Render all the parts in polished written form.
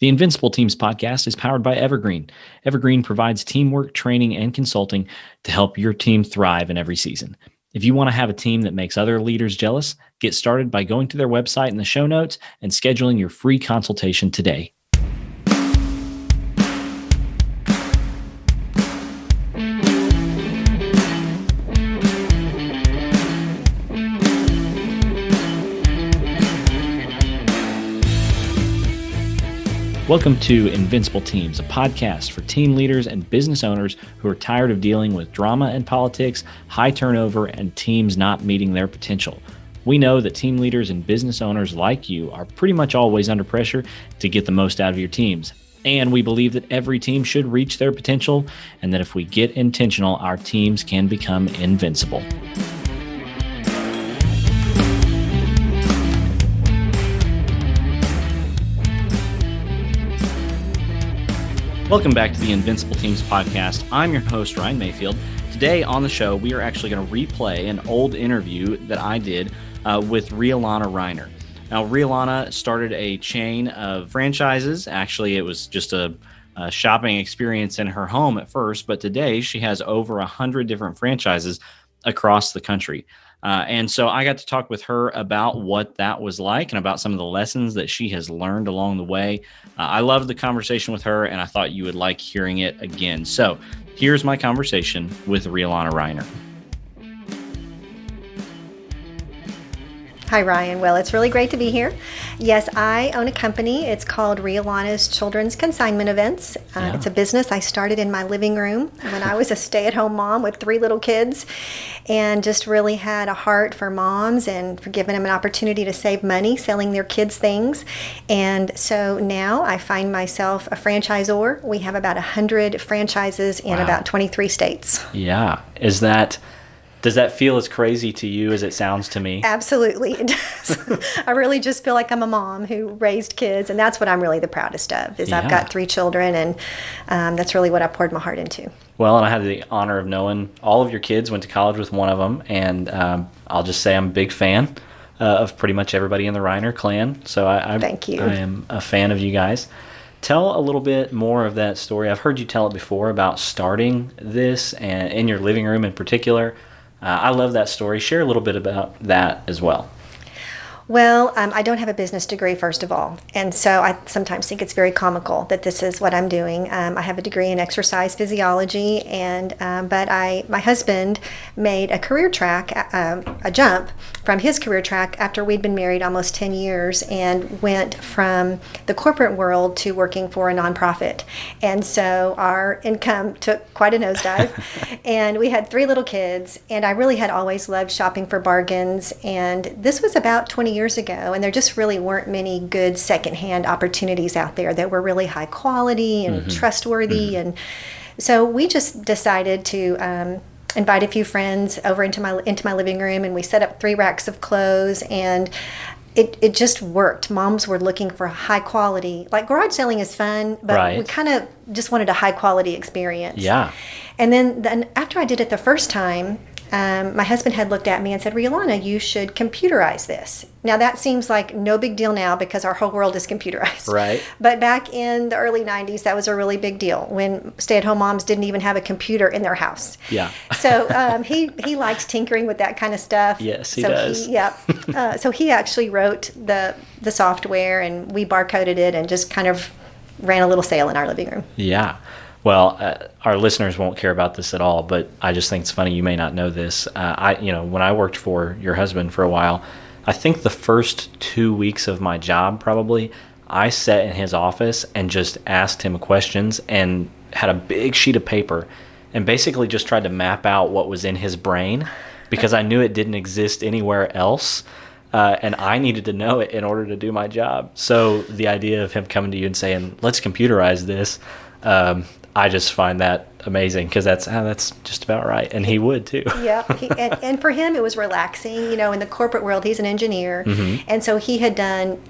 The Invincible Teams podcast is powered by Evergreen. Evergreen provides teamwork, training, and consulting to help your team thrive in every season. If you want to have a team that makes other leaders jealous, get started by going to their website in the show notes and scheduling your free consultation today. Welcome to Invincible Teams, a podcast for team leaders and business owners who are tired of dealing with drama and politics, high turnover, and teams not meeting their potential. We know that team leaders and business owners like you are pretty much always under pressure to get the most out of your teams. And we believe that every team should reach their potential, and that if we get intentional, our teams can become invincible. Welcome back to the Invincible Teams podcast. I'm your host, Ryan Mayfield. Today on the show, we are actually going to replay an old interview that I did with Rhea, Lana, Riner. Now, Rhea, Lana started a chain of franchises. Actually, it was just a shopping experience in her home at first, but today she has over 100 different franchises across the country. And so I got to talk with her about what that was like and about some of the lessons that she has learned along the way. I loved the conversation with her, and I thought you would like hearing it again. So here's my conversation with Rhea, Lana, Riner. Hi, Ryan. Well, it's really great to be here. Yes, I own a company. It's called Rhea, Lana's Children's Consignment Events. It's a business I started in my living room when I was a stay-at-home mom with 3 little kids, and just really had a heart for moms and for giving them an opportunity to save money selling their kids things. And so now I find myself a franchisor. We have about 100 franchises in about 23 states. Yeah. Does that feel as crazy to you as it sounds to me? Absolutely, it does. I really just feel like I'm a mom who raised kids, and that's what I'm really the proudest of, is I've got 3 children, and that's really what I poured my heart into. Well, and I had the honor of knowing all of your kids, went to college with one of them, and I'll just say I'm a big fan of pretty much everybody in the Riner clan. So Thank you. I am a fan of you guys. Tell a little bit more of that story. I've heard you tell it before about starting this, and in your living room in particular. I love that story. Share a little bit about that as well. Well, I don't have a business degree, first of all, and so I sometimes think it's very comical that this is what I'm doing. I have a degree in exercise physiology, but my husband made a career track, a jump from his career track after we'd been married almost 10 years, and went from the corporate world to working for a nonprofit. And so our income took quite a nosedive, and we had 3 little kids, and I really had always loved shopping for bargains, and this was about 20 years ago, and there just really weren't many good secondhand opportunities out there that were really high quality and trustworthy. And so we just decided to invite a few friends over into my living room, and we set up 3 racks of clothes, and it just worked. Moms were looking for high quality. Like, garage selling is fun, but we kind of just wanted a high quality experience. Yeah. And then after I did it the first time, my husband had looked at me and said, Rhea, Lana, you should computerize this. Now, that seems like no big deal now because our whole world is computerized. Right. But back in the early 90s, that was a really big deal when stay-at-home moms didn't even have a computer in their house. Yeah. So he likes tinkering with that kind of stuff. Yes, he does. So he actually wrote the software, and we barcoded it and just kind of ran a little sale in our living room. Yeah. Well, our listeners won't care about this at all, but I just think it's funny. You may not know this. When I worked for your husband for a while, I think the first 2 weeks of my job, probably, I sat in his office and just asked him questions and had a big sheet of paper and basically just tried to map out what was in his brain because I knew it didn't exist anywhere else. And I needed to know it in order to do my job. So the idea of him coming to you and saying, let's computerize this, I just find that amazing because that's just about right. And he would too. Yeah. And for him, it was relaxing. In the corporate world, he's an engineer. And so he had done,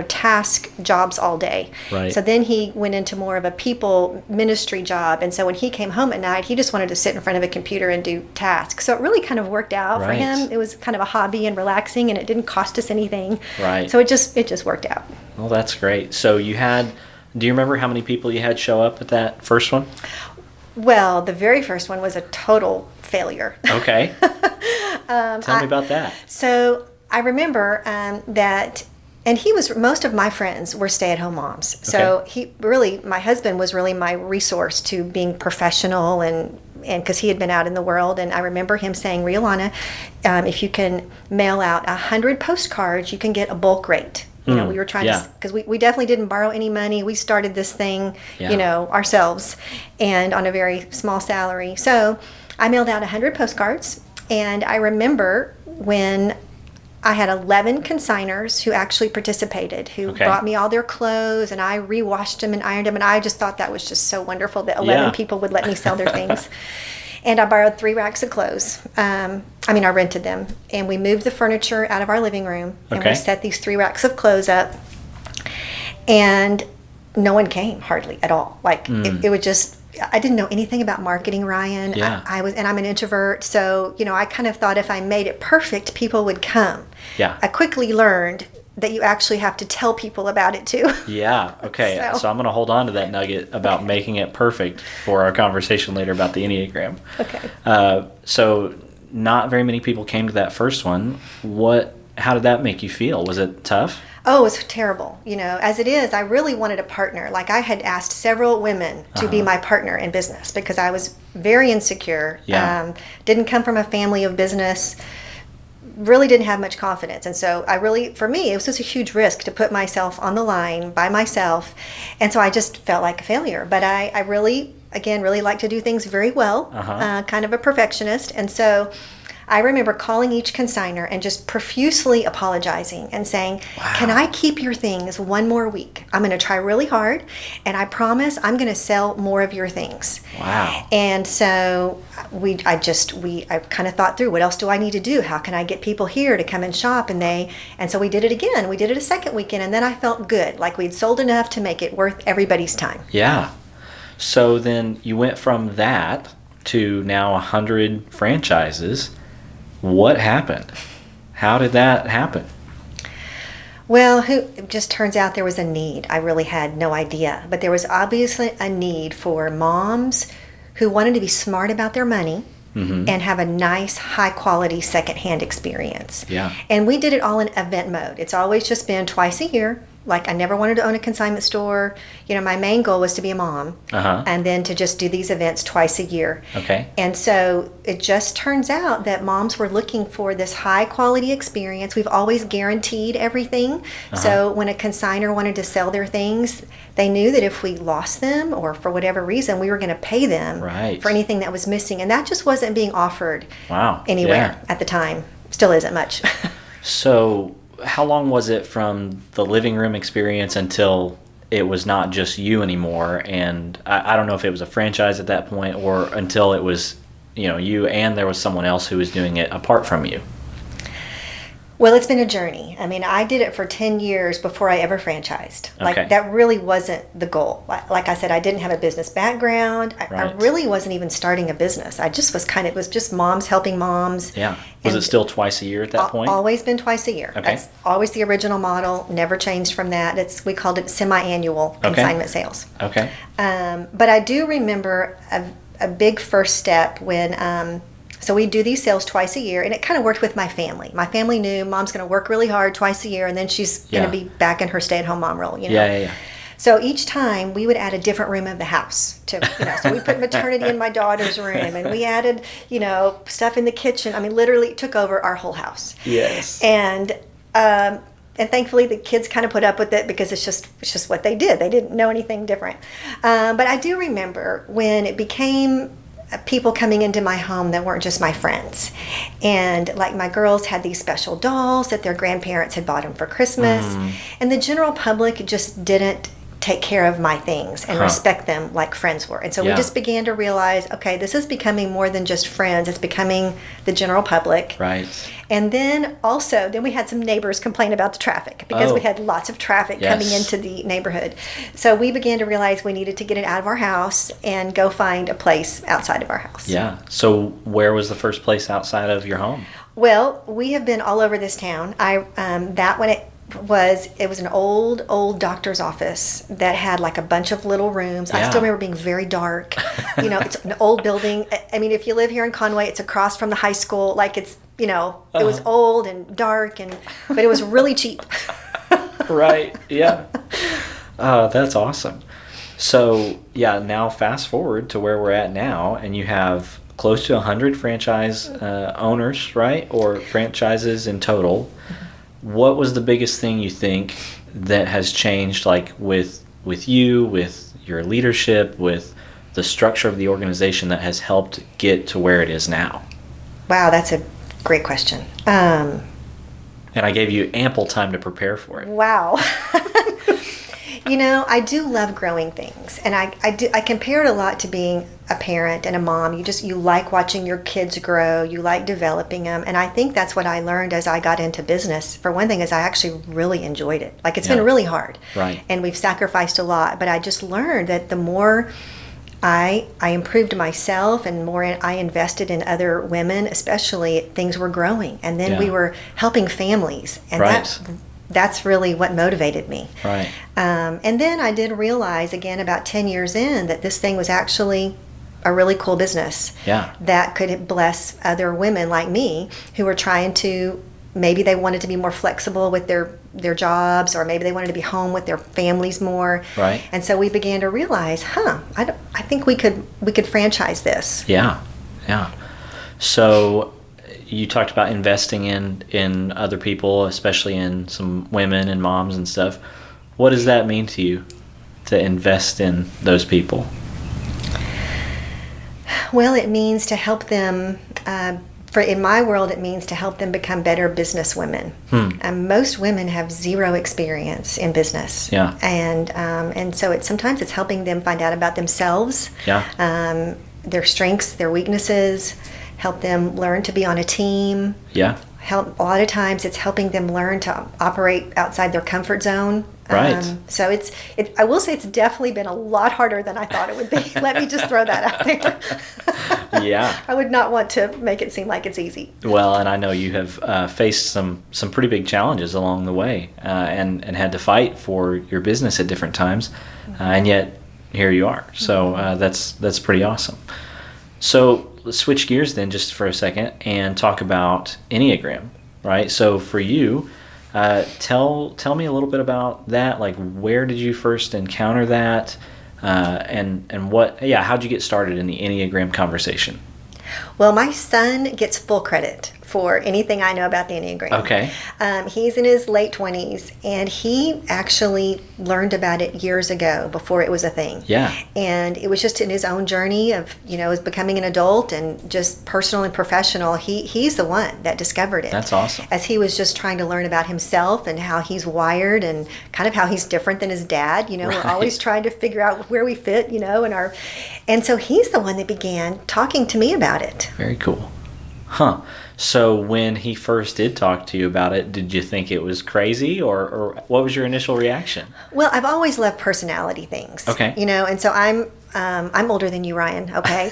task jobs all day. Right. So then he went into more of a people ministry job. And so when he came home at night, he just wanted to sit in front of a computer and do tasks. So it really kind of worked out for him. It was kind of a hobby and relaxing, and it didn't cost us anything. Right. So it just worked out. Well, that's great. So you had Do you remember how many people you had show up at that first one? Well, the very first one was a total failure. Okay. Tell me about that. So I remember that, and most of my friends were stay-at-home moms. So my husband was really my resource to being professional and because he had been out in the world. And I remember him saying, Rhea, Lana, if you can mail out 100 postcards, you can get a bulk rate. We were trying to, because we definitely didn't borrow any money. We started this thing, ourselves and on a very small salary. So I mailed out 100 postcards. And I remember when I had 11 consigners who actually participated, who brought me all their clothes, and I re-washed them and ironed them. And I just thought that was just so wonderful that 11 people would let me sell their things. And I borrowed 3 racks of clothes. I rented them. And we moved the furniture out of our living room. And we set these 3 racks of clothes up. And no one came, hardly at all. It would just, I didn't know anything about marketing, Ryan. And I'm an introvert. So, I kind of thought if I made it perfect, people would come. Yeah. I quickly learned that you actually have to tell people about it too. Yeah. Okay. So I'm going to hold on to that nugget about making it perfect for our conversation later about the Enneagram. Okay. So not very many people came to that first one. How did that make you feel? Was it tough? Oh, it was terrible. As it is, I really wanted a partner. I had asked several women to be my partner in business because I was very insecure. Didn't come from a family of business. Really didn't have much confidence. And so for me, it was just a huge risk to put myself on the line by myself. And so I just felt like a failure. But I really like to do things very well, kind of a perfectionist. And so I remember calling each consignor and just profusely apologizing and saying, can I keep your things one more week? I'm going to try really hard, and I promise I'm going to sell more of your things. Wow. And so I kind of thought through, what else do I need to do? How can I get people here to come and shop? And so we did it again. We did it a second weekend, and then I felt good, like we'd sold enough to make it worth everybody's time. Yeah. So then you went from that to now 100 franchises. What happened? How did that happen? Well, it just turns out there was a need. I really had no idea. But there was obviously a need for moms who wanted to be smart about their money and have a nice, high-quality secondhand experience. Yeah. And we did it all in event mode. It's always just been twice a year. I never wanted to own a consignment store. My main goal was to be a mom and then to just do these events twice a year. Okay. And so it just turns out that moms were looking for this high quality experience. We've always guaranteed everything. So when a consignor wanted to sell their things, they knew that if we lost them or for whatever reason, we were going to pay them for anything that was missing. And that just wasn't being offered anywhere at the time. Still isn't much. So how long was it from the living room experience until it was not just you anymore? And I don't know if it was a franchise at that point or until it was, you and there was someone else who was doing it apart from you. Well, it's been a journey. I did it for 10 years before I ever franchised. That really wasn't the goal. Like I said, I didn't have a business background. I really wasn't even starting a business. I just was it was just moms helping moms. Yeah. Was it still twice a year at that point? Always been twice a year. Okay. That's always the original model, never changed from that. We called it semi-annual consignment sales. Okay. But I do remember a big first step when... So we do these sales twice a year, and it kind of worked with my family. My family knew Mom's going to work really hard twice a year, and then she's going to be back in her stay-at-home mom role. Yeah. So each time we would add a different room of the house to, so we put maternity in my daughter's room, and we added, stuff in the kitchen. Literally it took over our whole house. Yes. And thankfully the kids kind of put up with it because it's just what they did. They didn't know anything different. But I do remember when it became people coming into my home that weren't just my friends. And my girls had these special dolls that their grandparents had bought them for Christmas. And the general public just didn't take care of my things and respect them like friends were. And so we just began to realize, okay, this is becoming more than just friends. It's becoming the general public. Right. And then we had some neighbors complain about the traffic because we had lots of traffic coming into the neighborhood. So we began to realize we needed to get it out of our house and go find a place outside of our house. Yeah. So where was the first place outside of your home? Well, we have been all over this town. it was an old doctor's office that had like a bunch of little rooms. I Yeah. still remember being very dark. It's an old building. I mean, if you live here in Conway, it's across from the high school. Like it was old and dark, but it was really cheap. Right. Yeah. That's awesome. So, yeah, now fast forward to where we're at now, and you have close to 100 franchise owners, right? Or franchises in total. What was the biggest thing you think that has changed, like with you, with your leadership, with the structure of the organization that has helped get to where it is now? Wow, that's a great question. And I gave you ample time to prepare for it. Wow. I do love growing things, and I compare it a lot to being a parent and a mom. You like watching your kids grow, you like developing them, and I think that's what I learned as I got into business. For one thing, is I actually really enjoyed it. Like it's been really hard, right? And we've sacrificed a lot, but I just learned that the more I improved myself and more I invested in other women, especially, things were growing, and then we were helping families, and that's really what motivated me. Right. And then I did realize, again, about 10 years in, that this thing was actually a really cool business that could bless other women like me who were trying to, maybe they wanted to be more flexible with their jobs, or maybe they wanted to be home with their families more. Right. And so we began to realize, I think we could franchise this. Yeah. Yeah. So you talked about investing in other people, especially in some women and moms and stuff. What does that mean to you, to invest in those people? Well, it means to help them. In my world, it means to help them become better business women. Most women have zero experience in business. Yeah. And so sometimes it's helping them find out about themselves. Yeah. Their strengths, their weaknesses. Help them learn to be on a team. Yeah. A lot of times it's helping them learn to operate outside their comfort zone. Right. So I will say it's definitely been a lot harder than I thought it would be. Let me just throw that out there. Yeah. I would not want to make it seem like it's easy. Well, and I know you have faced some pretty big challenges along the way, and had to fight for your business at different times, and yet here you are. So that's pretty awesome. So let's switch gears then just for a second and talk about Enneagram, right? So for you, tell me a little bit about that. Like, where did you first encounter that, and what? Yeah, how'd you get started in the Enneagram conversation? Well, my son gets full credit for anything I know about the Enneagram. Okay. He's in his late 20s, and he actually learned about it years ago before it was a thing. Yeah. And it was just in his own journey of, as becoming an adult and just personal and professional. He's the one that discovered it. That's awesome. As he was just trying to learn about himself and how he's wired and kind of how he's different than his dad. Right. We're always trying to figure out where we fit, and so he's the one that began talking to me about it. Very cool. Huh. So when he first did talk to you about it, did you think it was crazy, or what was your initial reaction? Well, I've always loved personality things. Okay. And so I'm older than you, Ryan. Okay.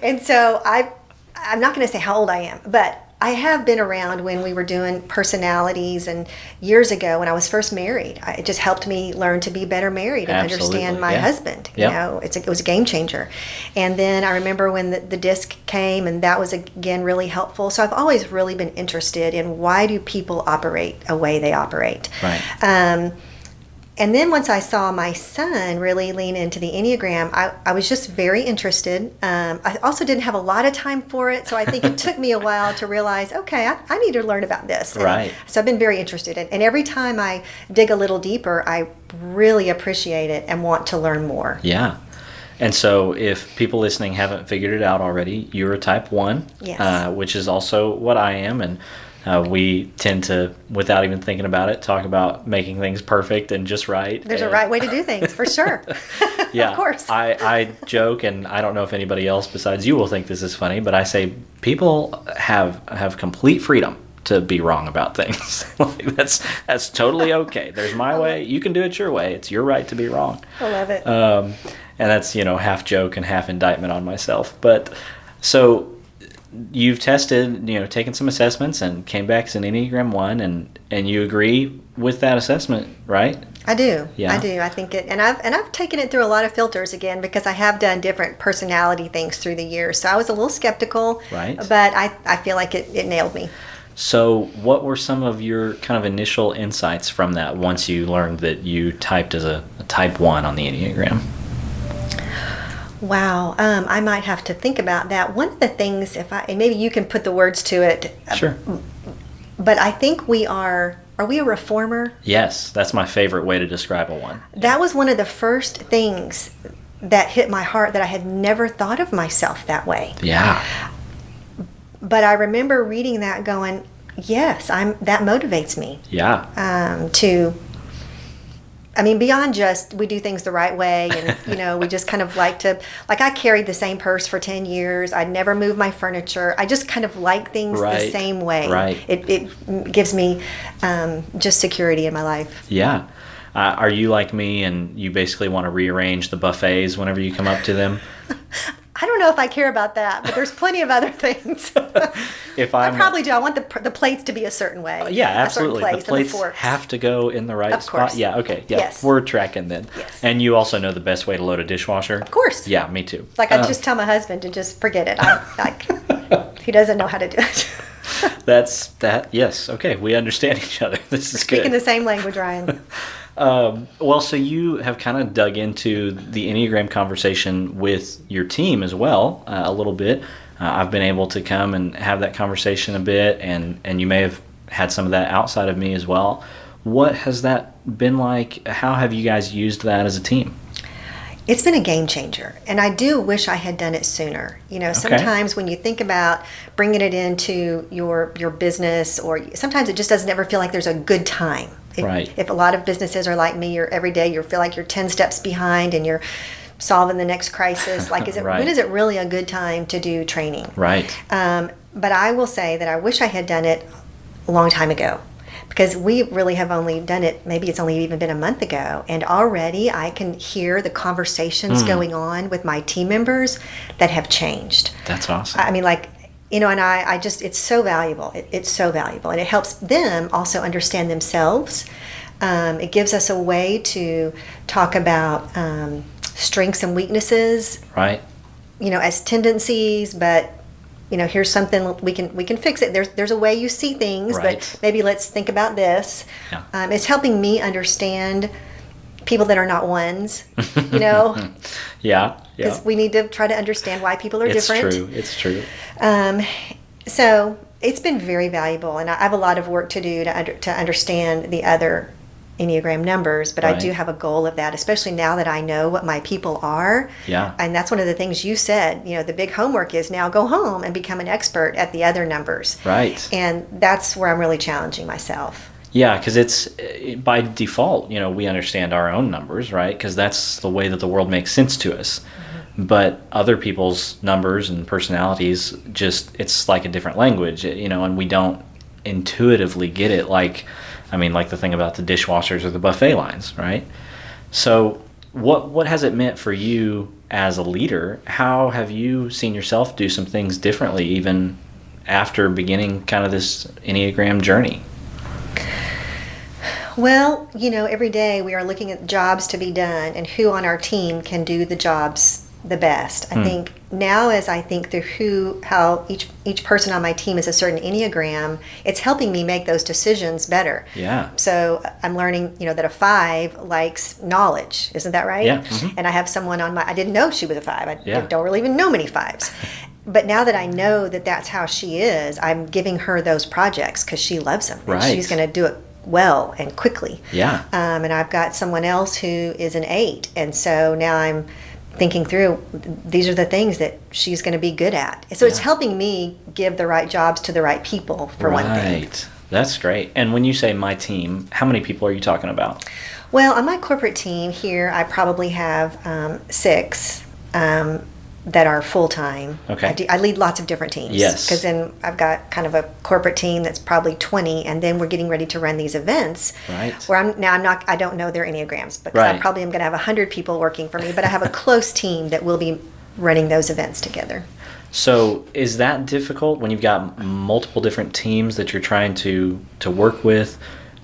And so I'm not going to say how old I am, but I have been around when we were doing personalities, and years ago when I was first married. It just helped me learn to be better married and understand my husband. It was a game changer. And then I remember when the disc came, and that was again really helpful. So I've always really been interested in why do people operate a way they operate. Right. And then once I saw my son really lean into the Enneagram, I was just very interested. I also didn't have a lot of time for it, so I think it took me a while to realize, okay, I need to learn about this. Right. So I've been very interested. And every time I dig a little deeper, I really appreciate it and want to learn more. Yeah. And so if people listening haven't figured it out already, you're a type 1, yes. Which is also what I am. And we tend to, without even thinking about it, talk about making things perfect and just right. There's a right way to do things, for sure. Yeah, of course. I joke, and I don't know if anybody else besides you will think this is funny, but I say people have complete freedom to be wrong about things. Like that's totally okay. There's my way. You can do it your way. It's your right to be wrong. I love it. And that's, half joke and half indictment on myself. But so you've tested, taken some assessments and came back as an Enneagram 1, and And you agree with that assessment, right? I do. Yeah. I do. I think it, and I've taken it through a lot of filters again because I have done different personality things through the years. So I was a little skeptical, Right. But I feel like it nailed me. So what were some of your kind of initial insights from that once you learned that you typed as a type 1 on the Enneagram? Wow. I might have to think about that. One of the things, and maybe you can put the words to it. Sure. But I think are we a reformer? Yes, that's my favorite way to describe a 1. That was one of the first things that hit my heart, that I had never thought of myself that way. Yeah. But I remember reading that going, yes, that motivates me. Yeah. Beyond just we do things the right way, and we just kind of like I carried the same purse for 10 years. I'd never moved my furniture. I just kind of like things the same way. Right. It gives me just security in my life. Yeah. Are you like me and you basically want to rearrange the buffets whenever you come up to them? I don't know if I care about that, but there's plenty of other things. I probably do. I want the plates to be a certain way. Yeah, absolutely. The plates have to go in the right spot. Yeah, okay. Yeah. Yes. We're tracking then. Yes. And you also know the best way to load a dishwasher? Of course. Yeah, me too. I just tell my husband to just forget it. He doesn't know how to do it. Yes. Okay, we understand each other. This is good. Speaking the same language, Ryan. So you have kind of dug into the Enneagram conversation with your team as well, a little bit. I've been able to come and have that conversation a bit, and you may have had some of that outside of me as well. What has that been like? How have you guys used that as a team? It's been a game changer, and I do wish I had done it sooner. Sometimes when you think about bringing it into your business, or sometimes it just doesn't ever feel like there's a good time. If a lot of businesses are like me, every day you feel like you're 10 steps behind and you're solving the next crisis. When is it really a good time to do training? Right. But I will say that I wish I had done it a long time ago, because we really have only done it, maybe it's only even been a month ago, and already I can hear the conversations going on with my team members that have changed. That's awesome. And I just, it's so valuable. It's so valuable. And it helps them also understand themselves. It gives us a way to talk about strengths and weaknesses. Right. As tendencies, but here's something we can fix it. There's a way you see things, but maybe let's think about this. Yeah. It's helping me understand people that are not ones, Yeah. Because we need to try to understand why people are different. It's true. So it's been very valuable, and I have a lot of work to do to understand the other Enneagram numbers, but I do have a goal of that, especially now that I know what my people are. Yeah. And that's one of the things you said, the big homework is now go home and become an expert at the other numbers. Right. And that's where I'm really challenging myself. Yeah, because it's by default, we understand our own numbers, right? Because that's the way that the world makes sense to us. Mm-hmm. But other people's numbers and personalities, it's like a different language, and we don't intuitively get it like the thing about the dishwashers or the buffet lines, right? So what has it meant for you as a leader? How have you seen yourself do some things differently even after beginning kind of this Enneagram journey? Well, every day we are looking at jobs to be done and who on our team can do the jobs the best. I think now, as I think through how each person on my team is a certain Enneagram, it's helping me make those decisions better. Yeah. So I'm learning, that a 5 likes knowledge. Isn't that right? Yeah. Mm-hmm. And I have someone I didn't know she was a 5. I don't really even know many 5s. But now that I know that that's how she is, I'm giving her those projects because she loves them. Right. And she's going to do it well and quickly. Yeah. And I've got someone else who is an 8. And so now I'm thinking through, these are the things that she's going to be good at. So it's helping me give the right jobs to the right people, for one thing. Right. That's great. And when you say my team, how many people are you talking about? Well, on my corporate team here, I probably have 6 that are full-time. Okay. I lead lots of different teams. Yes. Because then I've got kind of a corporate team that's probably 20, and then we're getting ready to run these events. Right. Where I don't know their Enneagrams, because I probably am going to have 100 people working for me, but I have a close team that will be running those events together. So is that difficult when you've got multiple different teams that you're trying to work with?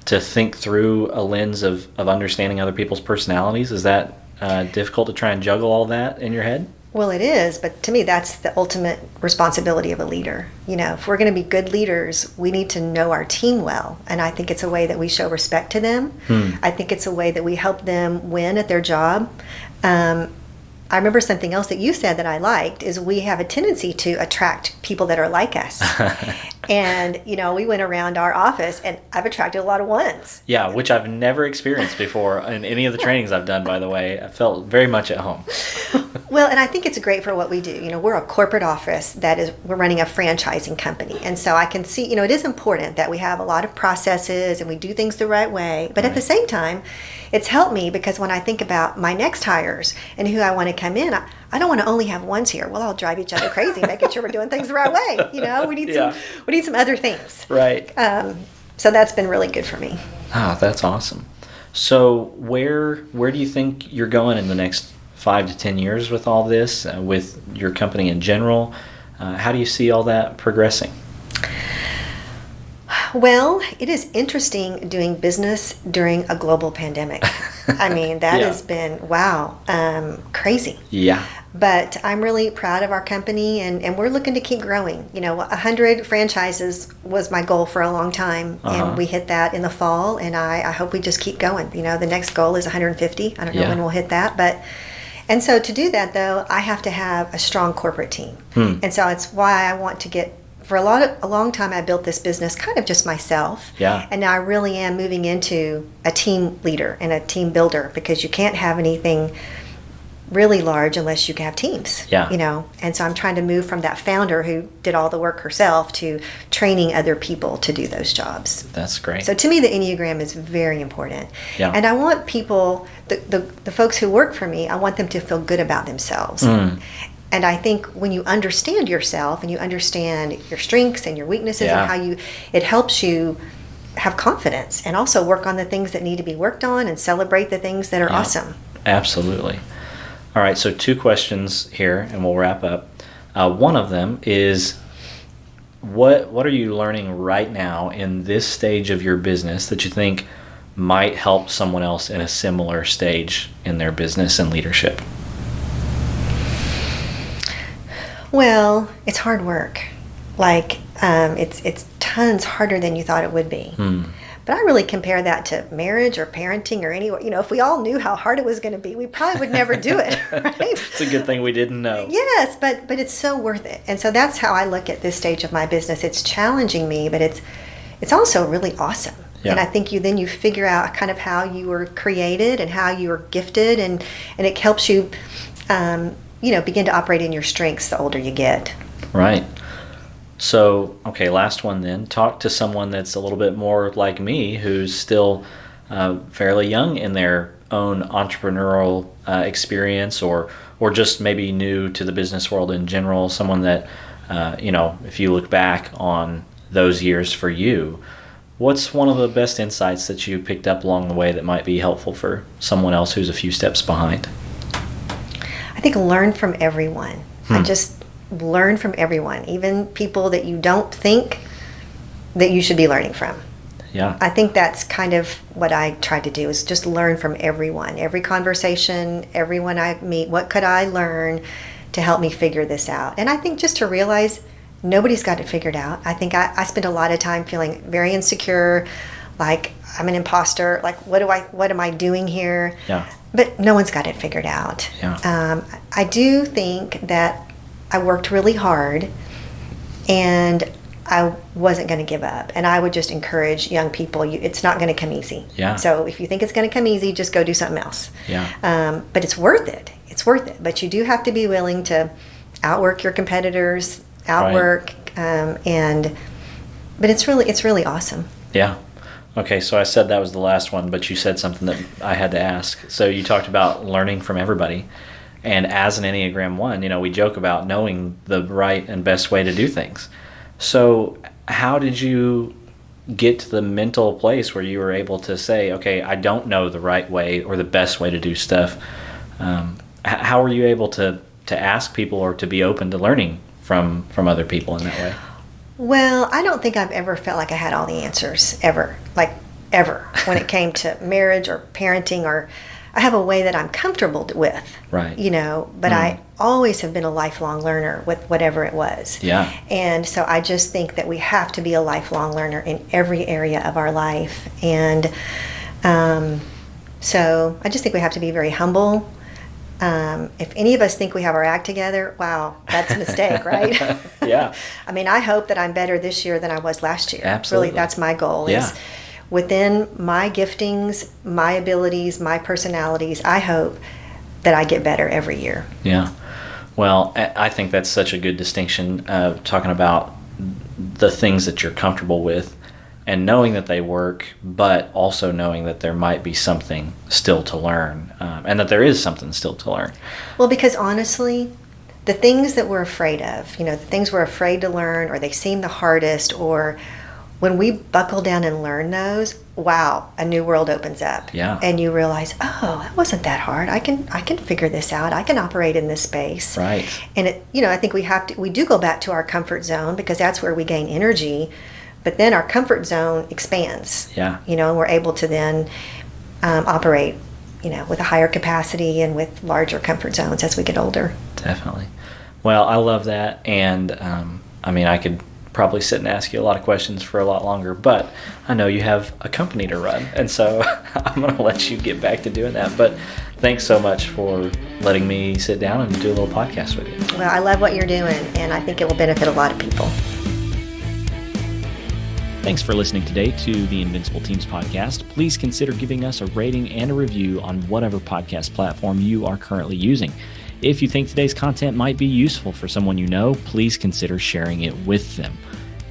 to think through a lens of understanding other people's personalities? Is that difficult to try and juggle all that in your head? Well, it is, but to me, that's the ultimate responsibility of a leader. If we're going to be good leaders, we need to know our team well. And I think it's a way that we show respect to them. I think it's a way that we help them win at their job. I remember something else that you said that I liked is we have a tendency to attract people that are like us. And, we went around our office and I've attracted a lot of ones. Yeah, which I've never experienced before in any of the trainings I've done, by the way. I felt very much at home. Well, and I think it's great for what we do. We're a corporate office we're running a franchising company. And so I can see, it is important that we have a lot of processes and we do things the right way. But at the same time, it's helped me because when I think about my next hires and who I want to come in, I don't want to only have ones here. Well, I'll drive each other crazy, making sure we're doing things the right way. We need some other things. Right. So that's been really good for me. Oh, that's awesome. So where do you think you're going in the next 5 to 10 years with all this, with your company in general? How do you see all that progressing? Well, it is interesting doing business during a global pandemic. I mean, that has been, crazy. Yeah. But I'm really proud of our company, and we're looking to keep growing. 100 franchises was my goal for a long time, and we hit that in the fall, and I hope we just keep going. The next goal is 150. I don't know when we'll hit that, and so to do that, though, I have to have a strong corporate team. And so it's why I want to get, for a long time, I built this business kind of just myself. Yeah. And now I really am moving into a team leader and a team builder, because you can't have anything really large unless you have teams. Yeah. And so I'm trying to move from that founder who did all the work herself to training other people to do those jobs. That's great. So to me, the Enneagram is very important. Yeah. And I want people, the folks who work for me, I want them to feel good about themselves. And I think when you understand yourself and you understand your strengths and your weaknesses and how it helps you have confidence and also work on the things that need to be worked on and celebrate the things that are awesome. Absolutely. All right, so 2 questions here and we'll wrap up. One of them is, what are you learning right now in this stage of your business that you think might help someone else in a similar stage in their business and leadership? Well, it's hard work. It's tons harder than you thought it would be. But I really compare that to marriage or parenting or any. If we all knew how hard it was going to be, we probably would never do it, right? It's a good thing we didn't know. Yes, but it's so worth it. And so that's how I look at this stage of my business. It's challenging me, but it's also really awesome. Yeah. And I think you figure out kind of how you were created and how you were gifted, and it helps you begin to operate in your strengths the older you get. Right. So, okay, last one then. Talk to someone that's a little bit more like me, who's still fairly young in their own entrepreneurial experience, or just maybe new to the business world in general. Someone that, if you look back on those years for you, what's one of the best insights that you picked up along the way that might be helpful for someone else who's a few steps behind? I think learn from everyone. I just learn from everyone, even people that you don't think that you should be learning from. Yeah. I think that's kind of what I try to do, is just learn from everyone. Every conversation, everyone I meet, what could I learn to help me figure this out? And I think just to realize nobody's got it figured out. I think I spend a lot of time feeling very insecure, like I'm an imposter, like what am I doing here? Yeah. But no one's got it figured out. Yeah. I do think that I worked really hard, and I wasn't going to give up. And I would just encourage young people, it's not going to come easy. Yeah. So if you think it's going to come easy, just go do something else. Yeah. But it's worth it. It's worth it. But you do have to be willing to outwork your competitors, but it's really awesome. Yeah. Okay, so I said that was the last one, but you said something that I had to ask. So you talked about learning from everybody. And as an Enneagram 1, we joke about knowing the right and best way to do things. So how did you get to the mental place where you were able to say, okay, I don't know the right way or the best way to do stuff? How were you able to ask people or to be open to learning from other people in that way? Well, I don't think I've ever felt like I had all the answers, ever. Like, ever when it came to marriage or parenting, or I have a way that I'm comfortable with, right? But I always have been a lifelong learner with whatever it was. Yeah. And so I just think that we have to be a lifelong learner in every area of our life. And so I just think we have to be very humble. If any of us think we have our act together, wow, that's a mistake, right? Yeah. I mean, I hope that I'm better this year than I was last year. Absolutely. Really, that's my goal. Yeah. Is within my giftings, my abilities, my personalities, I hope that I get better every year. Yeah. Well, I think that's such a good distinction, talking about the things that you're comfortable with and knowing that they work, but also knowing that there might be something still to learn, and that there is something still to learn. Well, because honestly, the things that we're afraid of, the things we're afraid to learn, or they seem the hardest, or when we buckle down and learn those, wow, a new world opens up. Yeah. And you realize, oh, that wasn't that hard. I can figure this out. I can operate in this space. Right. And I think we do go back to our comfort zone, because that's where we gain energy. But then our comfort zone expands. Yeah. And we're able to then operate, with a higher capacity and with larger comfort zones as we get older. Definitely. Well, I love that. And I could probably sit and ask you a lot of questions for a lot longer, but I know you have a company to run, and so I'm going to let you get back to doing that. But thanks so much for letting me sit down and do a little podcast with you. Well, I love what you're doing, and I think it will benefit a lot of people. Thanks for listening today to the Invincible Teams podcast. Please consider giving us a rating and a review on whatever podcast platform you are currently using. If you think today's content might be useful for someone you know, please consider sharing it with them.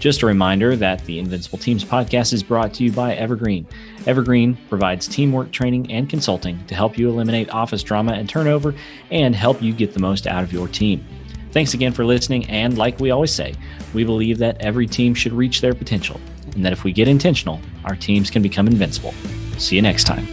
Just a reminder that the Invincible Teams podcast is brought to you by Evergreen. Evergreen provides teamwork training and consulting to help you eliminate office drama and turnover and help you get the most out of your team. Thanks again for listening, and like we always say, we believe that every team should reach their potential, and that if we get intentional, our teams can become invincible. See you next time.